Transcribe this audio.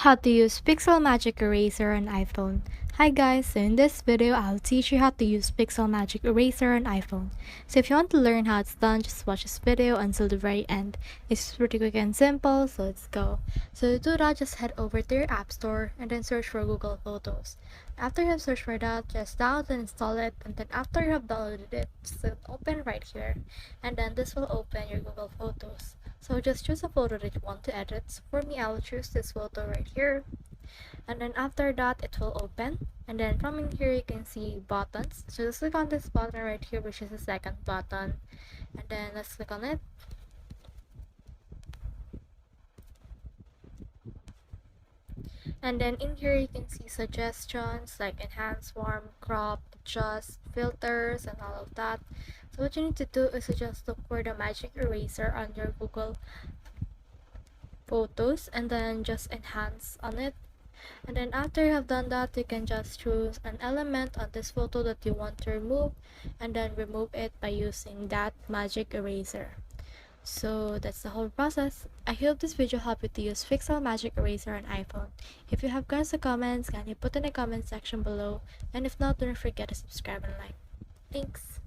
How to use Pixel Magic Eraser on iPhone. Hi guys, so in this video I'll teach you how to use Pixel Magic Eraser on iPhone. So if you want to learn how it's done, just watch this video until the very end. It's pretty quick and simple, so let's go. So to do that, just head over to your app store and then search for Google Photos. After you have searched for that, just download and install it, and then after you have downloaded it, just click open right here, and then this will open your Google Photos. So just choose a photo that you want to edit. So for me, I will choose this photo right here, and then after that it will open, and then from in here you can see buttons. So just click on this button right here, which is the second button, and then let's click on it. And then in here you can see suggestions like enhance, warm, crop, adjust, filters, and all of that. So what you need to do is to just look for the magic eraser on your Google Photos and then just enhance on it. And then after you have done that, you can just choose an element on this photo that you want to remove, and then remove it by using that magic eraser. So that's the whole process. I hope this video helped you to use Pixel Magic Eraser on iPhone. If you have questions or comments, can you put in the comment section below? And if not, don't forget to subscribe and like. Thanks!